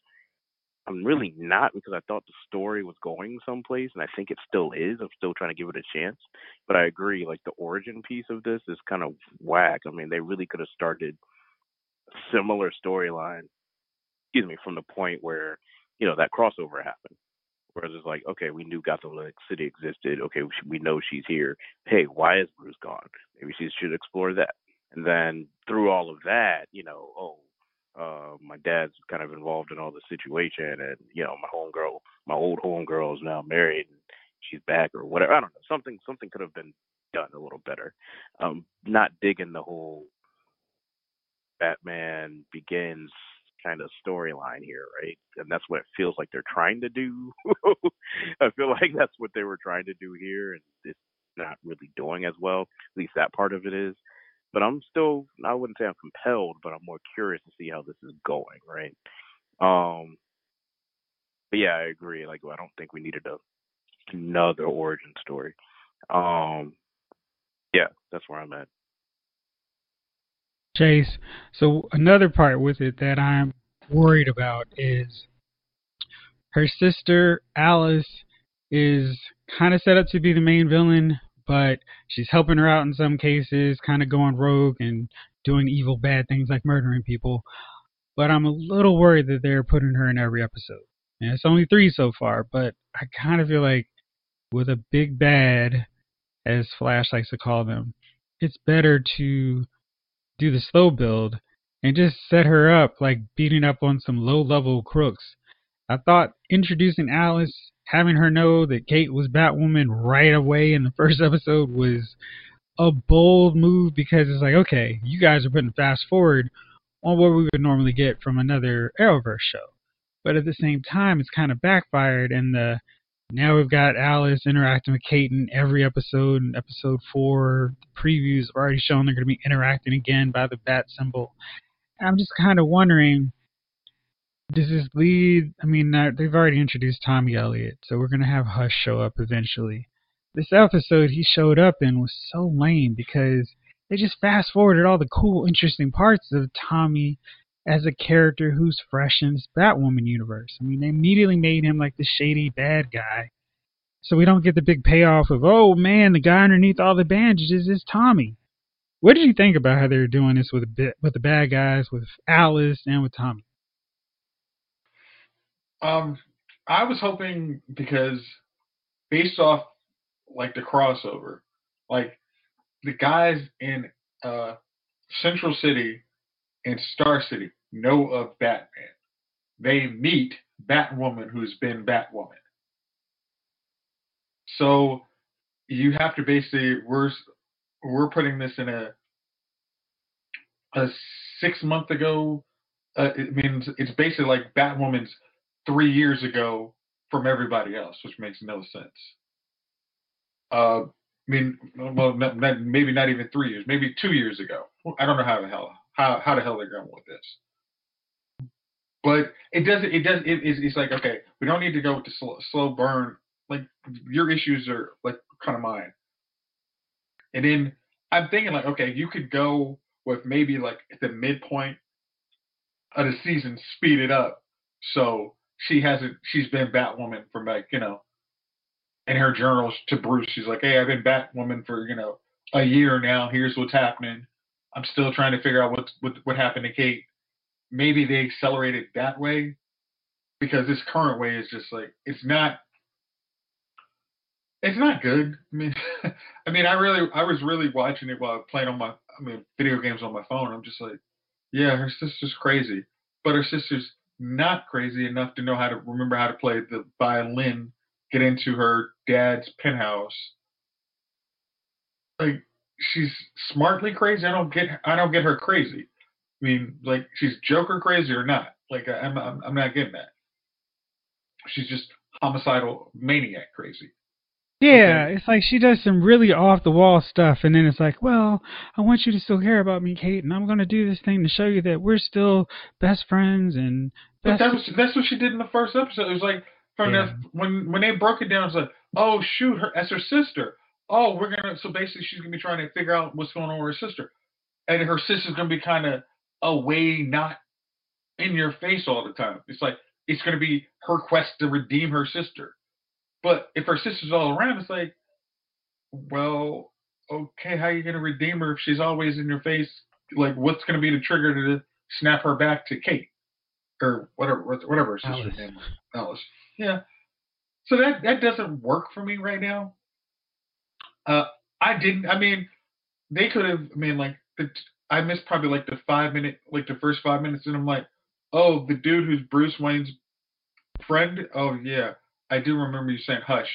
I'm really not because I thought the story was going someplace, and I think it still is. I'm still trying to give it a chance, but I agree. Like the origin piece of this is kind of whack. I mean, they really could have started a similar storyline. Excuse me, from the point where that crossover happened. Whereas it's like, okay, we knew Gotham City existed. Okay, we know she's here. Hey, why is Bruce gone? Maybe she should explore that. And then through all of that, my dad's kind of involved in all the situation, and my old homegirl is now married, and she's back or whatever. I don't know. Something could have been done a little better. Not digging the whole Batman Begins kind of storyline here, right? And that's what it feels like they're trying to do. I feel like that's what they were trying to do here, and it's not really doing as well. At least that part of it is. But I wouldn't say I'm compelled, but I'm more curious to see how this is going, right? Um, But yeah, I agree. Like, I don't think we needed another origin story. Yeah, that's where I'm at. Chase. So another part with it that I'm worried about is her sister Alice is kind of set up to be the main villain, but she's helping her out in some cases, kind of going rogue and doing evil, bad things like murdering people. But I'm a little worried that they're putting her in every episode. And it's only 3 so far, but I kind of feel like with a big bad, as Flash likes to call them, it's better to do the slow build and just set her up like beating up on some low level crooks. I thought introducing Alice, having her know that Kate was Batwoman right away in the first episode was a bold move because it's like, okay, you guys are putting fast forward on what we would normally get from another Arrowverse show. But at the same time, it's kind of backfired, and now we've got Alice interacting with Kate in every episode. In episode 4, the previews have already shown they're going to be interacting again by the bat symbol. And I'm just kind of wondering, does this lead? I mean, they've already introduced Tommy Elliott, so we're going to have Hush show up eventually. This episode he showed up in was so lame because they just fast forwarded all the cool, interesting parts of Tommy as a character who's fresh in this Batwoman universe. I mean, they immediately made him like the shady bad guy, so we don't get the big payoff of, oh man, the guy underneath all the bandages is Tommy. What did you think about how they were doing this with the bad guys, with Alice and with Tommy? I was hoping because based off like the crossover, like the guys in Central City and Star City know of Batman. They meet Batwoman, who's been Batwoman. So you have to basically we're putting this in a 6 month ago. It means it's basically like Batwoman's 3 years ago from everybody else, which makes no sense. I mean, well, maybe not even 3 years, maybe 2 years ago. I don't know how the hell they're going with this. But it's like, okay, we don't need to go with the slow burn. Like your issues are like kind of mine. And then I'm thinking like, okay, you could go with maybe like at the midpoint of the season, speed it up. So she's been Batwoman for like, in her journals to Bruce, she's like, hey, I've been Batwoman for, a year now. Here's what's happening. I'm still trying to figure out what happened to Kate. Maybe they accelerate it that way because this current way is just like, it's not good. I was really watching it while playing video games on my phone. I'm just like, yeah, her sister's crazy, but her sister's not crazy enough to know how to remember how to play the violin, get into her dad's penthouse. Like she's smartly crazy. I don't get her crazy. I mean, like she's Joker crazy or not? Like I'm not getting that. She's just homicidal maniac crazy. Yeah, okay. It's like she does some really off-the-wall stuff, and then it's like, well, I want you to still care about me, Kate, and I'm going to do this thing to show you that we're still best friends and best... But that's what she did in the first episode. It was like, when they broke it down, it's like, oh, shoot, that's her sister. Oh, so basically she's going to be trying to figure out what's going on with her sister. And her sister's going to be kind of away, not in your face all the time. It's like, it's going to be her quest to redeem her sister. But if her sister's all around, it's like, well, okay, how are you going to redeem her if she's always in your face? Like, what's going to be the trigger to snap her back to Kate? Or whatever her sister's name was. Alice. Yeah. So that doesn't work for me right now. They could have, I missed probably like the first 5 minutes, and I'm like, oh, the dude who's Bruce Wayne's friend? Oh, yeah. I do remember you saying Hush.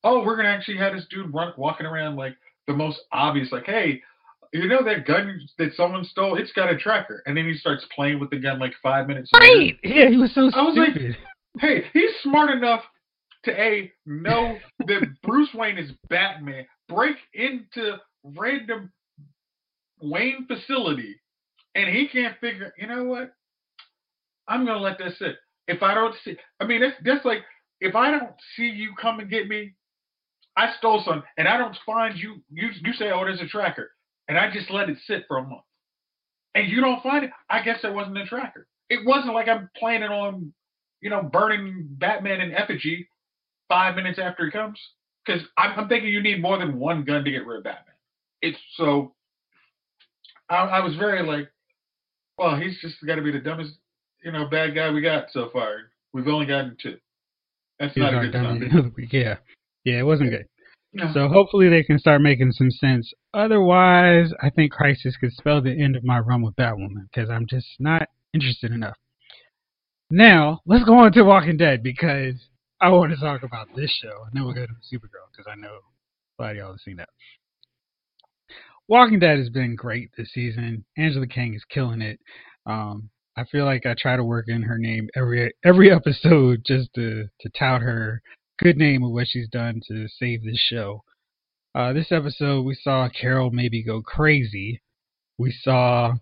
Oh, we're gonna actually have this dude walking around like the most obvious, like, hey, you know that gun that someone stole? It's got a tracker, and then he starts playing with the gun like 5 minutes later. Right? Yeah, he was so stupid. I was like, hey, he's smart enough to know that Bruce Wayne is Batman. Break into random Wayne facility, and he can't figure. You know what? I'm gonna let that sit. If I don't see, I mean, that's like if I don't see you come and get me, I stole something, and I don't find you. You say, oh, there's a tracker, and I just let it sit for a month, and you don't find it. I guess there wasn't a tracker. It wasn't like I'm planning on, burning Batman in effigy 5 minutes after he comes, because I'm thinking you need more than one gun to get rid of Batman. It's so. I was very like, well, he's just got to be the dumbest, bad guy we got so far. We've only gotten two. That's He's not a our good dummy sign. of the week. Yeah. Yeah, it wasn't good. No. So hopefully they can start making some sense. Otherwise, I think Crisis could spell the end of my run with Batwoman because I'm just not interested enough. Now, let's go on to Walking Dead because I want to talk about this show, and then we'll go to Supergirl because I know a lot of y'all have seen that. Walking Dead has been great this season. Angela Kang is killing it. I feel like I try to work in her name every episode just to tout her good name of what she's done to save this show. This episode, we saw Carol maybe go crazy. We saw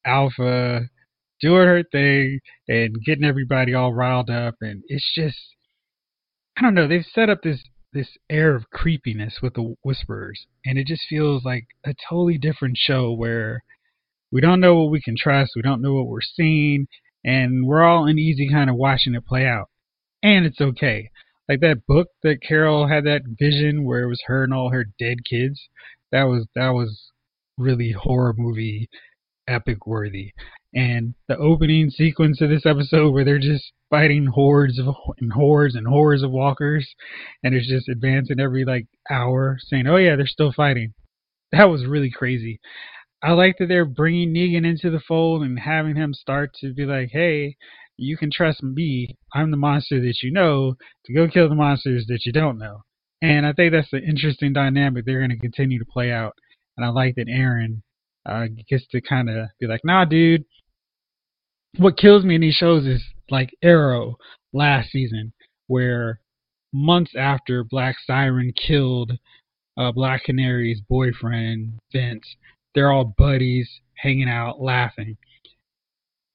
Alpha doing her thing and getting everybody all riled up, and it's just, I don't know. They've set up this air of creepiness with the Whisperers, and it just feels like a totally different show where we don't know what we can trust, we don't know what we're seeing, and we're all uneasy kind of watching it play out. And it's okay. Like that book that Carol had that vision where it was her and all her dead kids. That was really horror movie epic worthy. And the opening sequence of this episode where they're just fighting hordes and hordes of walkers, and it's just advancing every like hour, saying, "Oh yeah, they're still fighting." That was really crazy. I like that they're bringing Negan into the fold and having him start to be like, "Hey, you can trust me. I'm the monster that you know to go kill the monsters that you don't know." And I think that's an interesting dynamic they're going to continue to play out. And I like that Aaron gets to kind of be like, "Nah, dude." What kills me in these shows is like Arrow last season, where months after Black Siren killed Black Canary's boyfriend, Vince, they're all buddies, hanging out, laughing.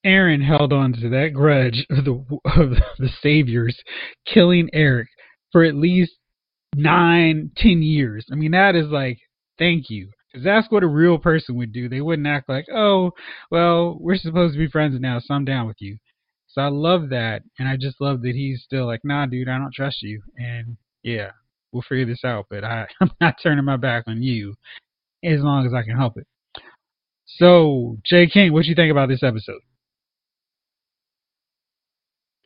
Aaron held on to that grudge of the Saviors killing Eric for at least 9, 10 years. I mean, that is like, thank you. Because that's what a real person would do. They wouldn't act like, oh, well, we're supposed to be friends now, so I'm down with you. So I love that. And I just love that he's still like, nah, dude, I don't trust you. And yeah, we'll figure this out. But I'm not turning my back on you as long as I can help it. So, Jay King, what do you think about this episode?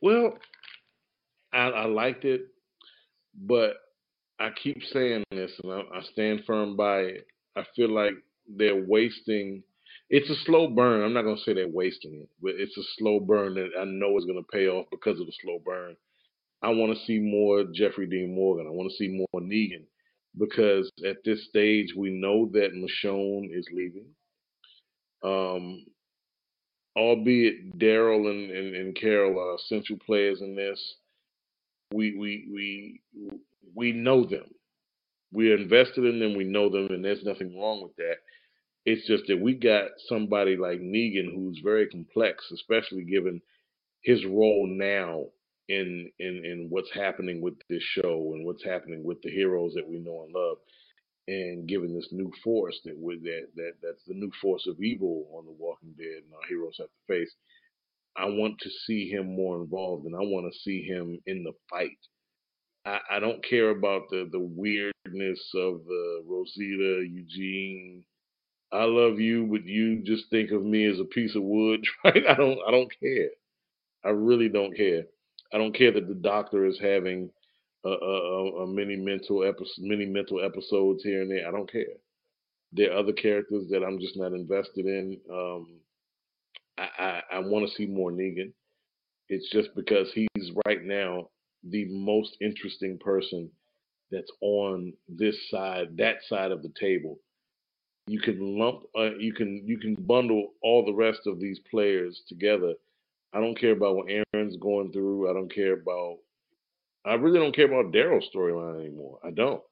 Well, I liked it, but I keep saying this, and I stand firm by it. I feel like they're wasting. It's a slow burn. I'm not gonna say they're wasting it, but it's a slow burn that I know is gonna pay off because of the slow burn. I want to see more Jeffrey Dean Morgan. I want to see more Negan because at this stage we know that Michonne is leaving. Um, Albeit Daryl and Carol are essential players in this. We we we we know them. We're invested in them. We know them, and there's nothing wrong with that. It's just that we got somebody like Negan who's very complex, especially given his role now in what's happening with this show and what's happening with the heroes that we know and love, and given this new force that's the new force of evil on The Walking Dead and our heroes have to face. I want to see him more involved, and I want to see him in the fight. I don't care about the weirdness of the Rosita Eugene. I love you, but you just think of me as a piece of wood, right? I don't care. I really don't care. I don't care that the doctor is having a many mental episodes here and there. I don't care. There are other characters that I'm just not invested in. I want to see more Negan. It's just because he's right now the most interesting person that's on this side, that side of the table. You can bundle all the rest of these players together. I don't care about what Aaron's going through. I really don't care about Daryl's storyline anymore. I don't.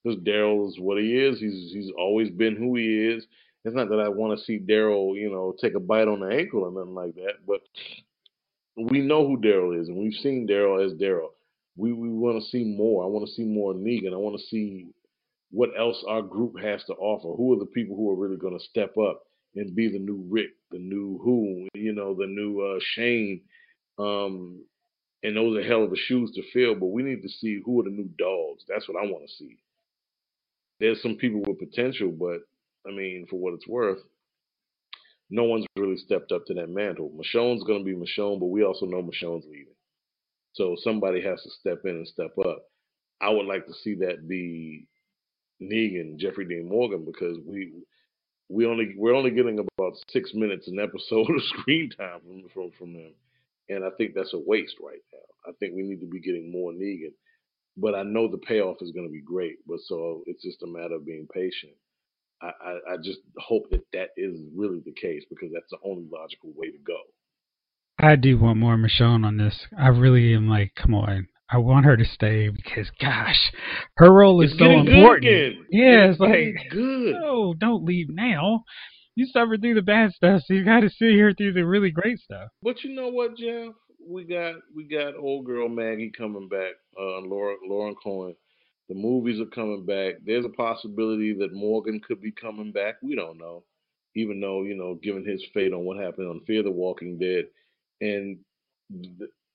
Because Daryl is what he is. He's always been who he is. It's not that I want to see Daryl, take a bite on the ankle or nothing like that. But we know who Daryl is, and we've seen Daryl as Daryl. We want to see more. I want to see more Negan. I want to see what else our group has to offer. Who are the people who are really going to step up and be the new Rick, the new Who, the new Shane. And those are hell of a shoes to fill, but we need to see who are the new dogs. That's what I want to see. There's some people with potential, but I mean, for what it's worth, no one's really stepped up to that mantle. Michonne's going to be Michonne, but we also know Michonne's leaving. So somebody has to step in and step up. I would like to see that be Negan, Jeffrey Dean Morgan, because we're only getting about 6 minutes an episode of screen time from him, and I think that's a waste right now. I think we need to be getting more Negan, but I know the payoff is going to be great. But so it's just a matter of being patient. I just hope that is really the case, because that's the only logical way to go. I do want more Michonne on this. I really am like, come on. I want her to stay because, gosh, her role is so important. Yeah, it's like, good. No, don't leave now. You suffered through the bad stuff, so you got to see her through the really great stuff. But you know what, Jeff? We got old girl Maggie coming back. Lauren Cohen. The movies are coming back. There's a possibility that Morgan could be coming back. We don't know, even though given his fate on what happened on Fear the Walking Dead, and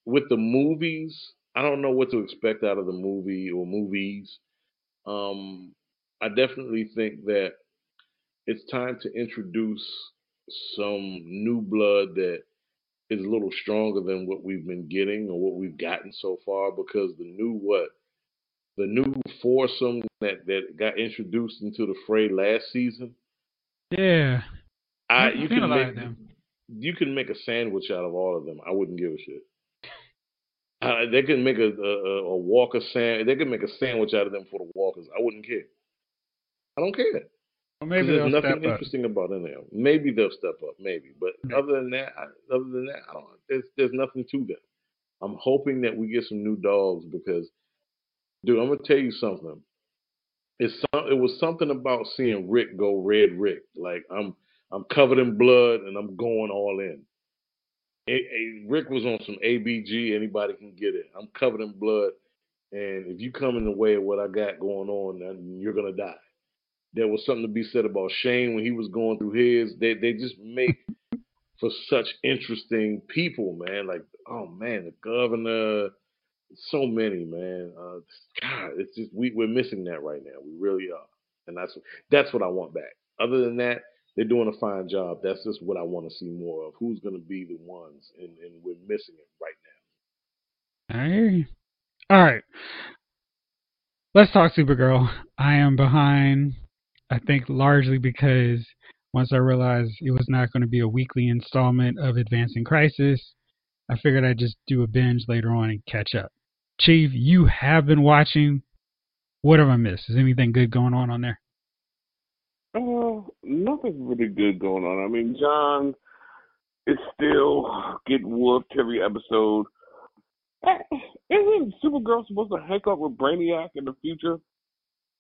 with the movies, I don't know what to expect out of the movie or movies. I definitely think that it's time to introduce some new blood that is a little stronger than what we've been getting or what we've gotten so far, because the new foursome that got introduced into the fray last season. Yeah. You can make a sandwich out of all of them. I wouldn't give a shit. They can make a Walker sandwich. They can make a sandwich out of them for the Walkers. I wouldn't care. I don't care. Well, maybe there's nothing interesting about in there. Maybe they'll step up, maybe. But other than that, I don't. There's nothing to them. I'm hoping that we get some new dogs, because, dude, I'm gonna tell you something. It was something about seeing Rick go Red Rick. Like, I'm covered in blood and I'm going all in. Rick was on some ABG. Anybody can get it. I'm covered in blood, and if you come in the way of what I got going on, then you're gonna die. There was something to be said about Shane when he was going through his. They just make for such interesting people, man. Like, oh man, the governor, so many, man. God, it's just we're missing that right now. We really are, and that's what I want back. Other than that, they're doing a fine job. That's just what I want to see more of. Who's going to be the ones, and we're missing it right now. I hear you. All right, let's talk Supergirl. I am behind. I think largely because once I realized it was not going to be a weekly installment of Advancing Crisis, I figured I'd just do a binge later on and catch up. Chief, you have been watching. What have I missed? Is anything good going on there? Nothing really good going on. I mean, John is still getting whooped every episode. Isn't Supergirl supposed to hook up with Brainiac in the future?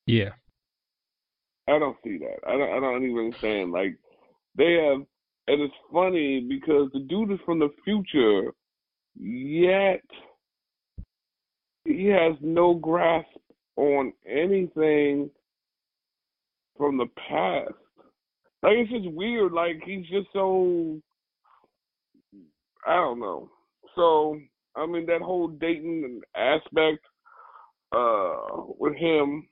Yeah. I don't see that. I don't even understand. Like, they have, and it's funny because the dude is from the future, yet he has no grasp on anything from the past. Like, it's just weird. Like, he's just so, I don't know. So, I mean, that whole dating aspect with him,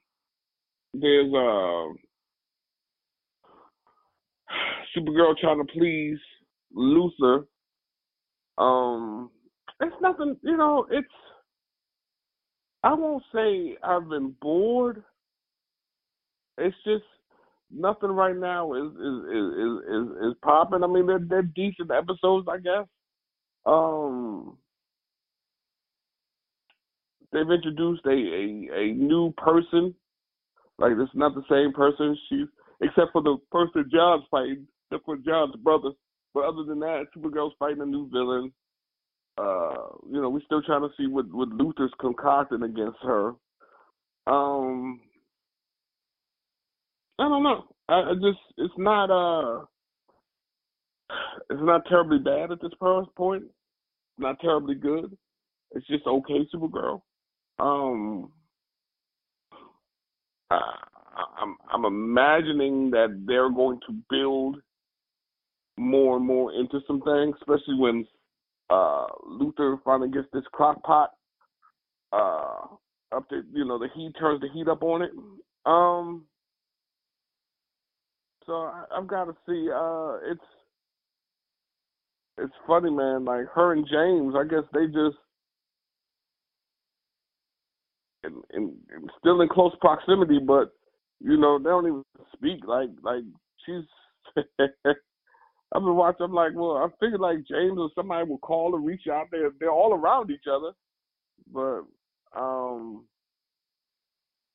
there's Supergirl trying to please Luther. It's nothing, it's, I won't say I've been bored. It's just nothing right now is popping. I mean, they're decent episodes, I guess. They've introduced a new person. Like, it's not the same person. Except for the person John's fighting, except for John's brother. But other than that, Supergirl's fighting a new villain. We're still trying to see what Luther's concocting against her. I don't know. It's not terribly bad at this point. not terribly good. It's just okay, Supergirl. I'm imagining that they're going to build more and more into some things, especially when Luther finally gets this crock pot up to, the heat turns the heat up on it. So I've got to see. It's funny, man. Like her and James, I guess they just and still in close proximity, but they don't even speak. Like she's. I've been watching. I'm like, well, I figured like James or somebody will call and reach out. They're all around each other, but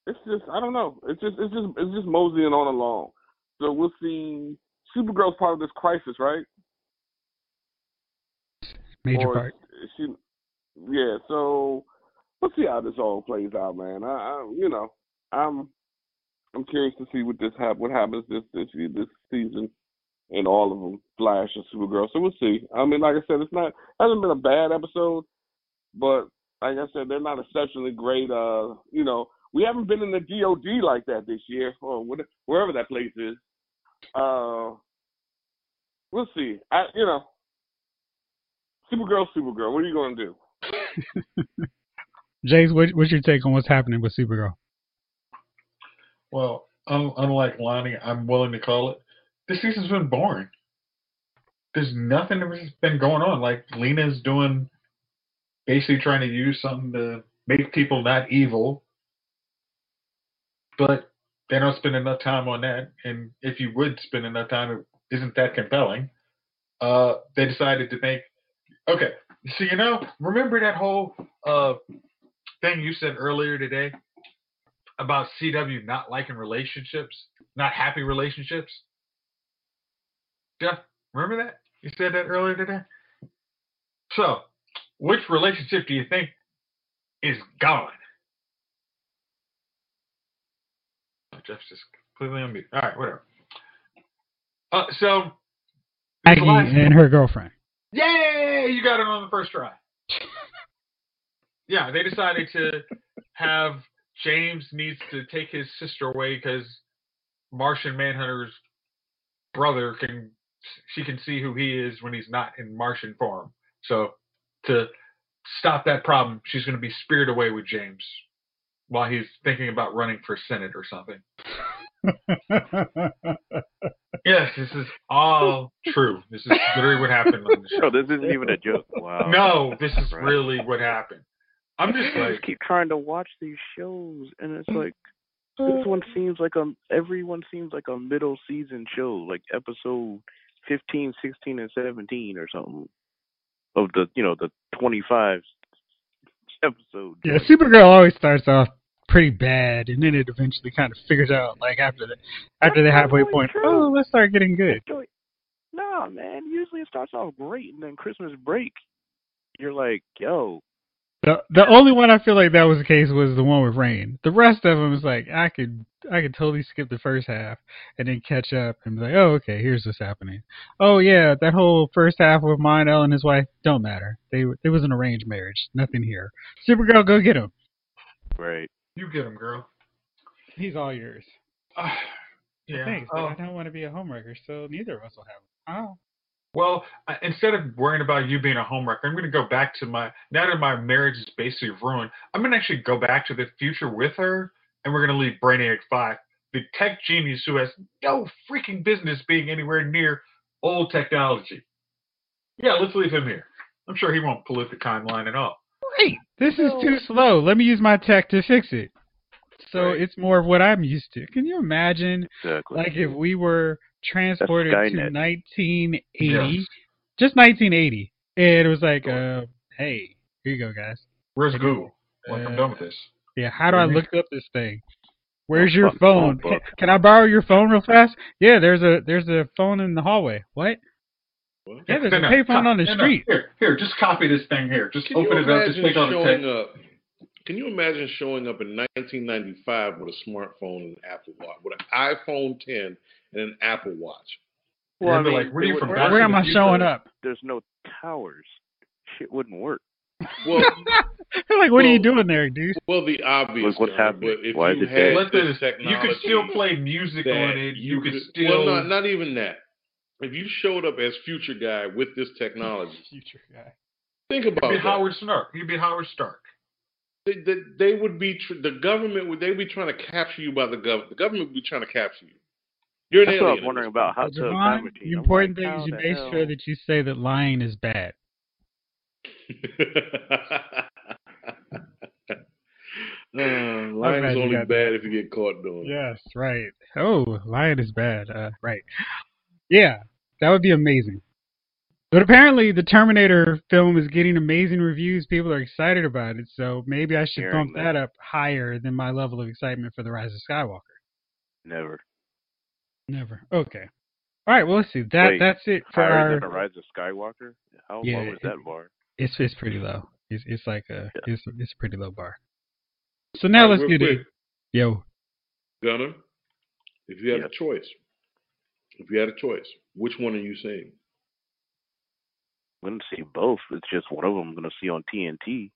it's just I don't know. It's just moseying on along. So we'll see. Supergirl's part of this crisis, right? Major part. Yeah. So we'll see how this all plays out, man. I'm curious to see what happens this season in all of them, Flash and Supergirl. So we'll see. I mean, like I said, hasn't been a bad episode, but like I said, they're not exceptionally great. We haven't been in the DOD like that this year, or wherever that place is. We'll see. Supergirl. What are you going to do? James, what's your take on what's happening with Supergirl? Well, unlike Lonnie, I'm willing to call it. This season's been boring. There's nothing that's been going on. Like Lena's basically trying to use something to make people not evil, but they don't spend enough time on that. And if you would spend enough time, it isn't that compelling. They decided to make. Okay, so remember that whole thing you said earlier today about CW not liking relationships, not happy relationships? Jeff, remember that? You said that earlier today? So, which relationship do you think is gone? Oh, Jeff's just completely on mute. All right, whatever. So, Maggie and her girlfriend. Yay! You got it on the first try. Yeah, they decided to have James needs to take his sister away because Martian Manhunter's brother can see who he is when he's not in Martian form. So to stop that problem, she's going to be spirited away with James while he's thinking about running for Senate or something. Yes, this is all true. This is literally what happened on the show. No, this isn't even a joke. Wow. No, this is really what happened. I'm just I like, just keep trying to watch these shows, and it's like this one seems like everyone seems like a middle season show, like episode 15, 16, and 17 or something of the 25 episode. Yeah, Supergirl always starts off pretty bad, and then it eventually kind of figures out, like after the halfway point, oh, let's start getting good. Nah, man. Usually it starts off great, and then Christmas break, you're like, yo. The only one I feel like that was the case was the one with Rain. The rest of them is like I could totally skip the first half and then catch up and be like, oh, okay, here's what's happening. Oh yeah, that whole first half with Mon-El and his wife don't matter. It was an arranged marriage. Nothing here. Supergirl, go get him. Right. You get him, girl. He's all yours. Yeah. Thanks, but I don't want to be a homewrecker, so neither of us will have him. Oh. Well, instead of worrying about you being a homewrecker, I'm going to go back to now that my marriage is basically ruined, I'm going to actually go back to the future with her, and we're going to leave Brainiac 5, the tech genius who has no freaking business being anywhere near old technology. Yeah, let's leave him here. I'm sure he won't pollute the timeline at all. Great. This is too slow. Let me use my tech to fix it. So It's more of what I'm used to. Can you imagine, like, if we were transported to 1980, yes. Just 1980, and it was like, hey, here you go, guys. Where's Google? Like, I'm done with this. Yeah, how do I look up this thing? Where's your phone? Can I borrow your phone real fast? Yeah, there's a phone in the hallway. What? Yeah, there's a payphone on the street. Here, just copy this thing here. Just open it up. Just take all the text. Can you imagine showing up in 1995 with a smartphone and an Apple Watch, with an iPhone 10 and an Apple Watch? Well, I mean, like, where am I showing up? There's no towers. shit wouldn't work. Well, like, what are you doing there, dude? Well, the obvious. Look what's happening. But if Why you is it had dead? this technology, you could still play music on it. You could still. Well, not even that. If you showed up as Future Guy with this technology, Future Guy. Think about You'd be Howard Stark. You'd be Howard Stark. They would be the government. Would they be trying to capture you by the government? The government would be trying to capture you. You're an That's alien. what I was wondering about. How to time machine. The important thing is you make sure that you say that lying is bad. Lying is only bad if you get caught doing it. Yes, right. Oh, lying is bad. Right. Yeah, that would be amazing. But apparently the Terminator film is getting amazing reviews. People are excited about it, so maybe I should bump that up higher than my level of excitement for the Rise of Skywalker. Never. Okay. All right, well, let's see. That's it for our... the Rise of Skywalker? How low is that bar? It's pretty low. It's like it's a pretty low bar. So now let's get it. Yo. Gunner, if you had a choice, which one are you seeing? I'm going to see both. It's just one of them I'm going to see on TNT,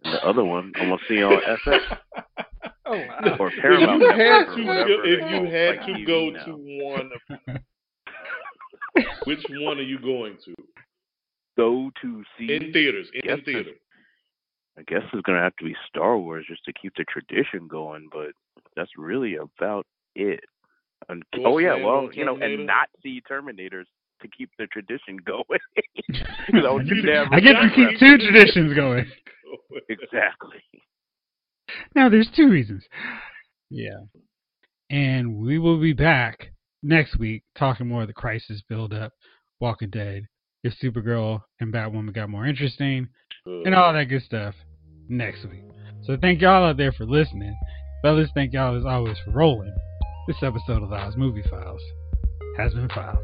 and the other one I'm going to see on FX. Oh, wow. Or Paramount. If you had to go to one, which one are you going to? Go to see in theaters. I guess it's going to have to be Star Wars just to keep the tradition going, but that's really about it. And, and not see Terminators to keep the tradition going. I get to keep two traditions going. Exactly. Now, there's two reasons. Yeah. And we will be back next week talking more of the crisis build-up, Walking Dead, if Supergirl and Batwoman got more interesting, and all that good stuff next week. So thank y'all out there for listening. Fellas, thank y'all as always for rolling. This episode of Oz Movie Files has been filed.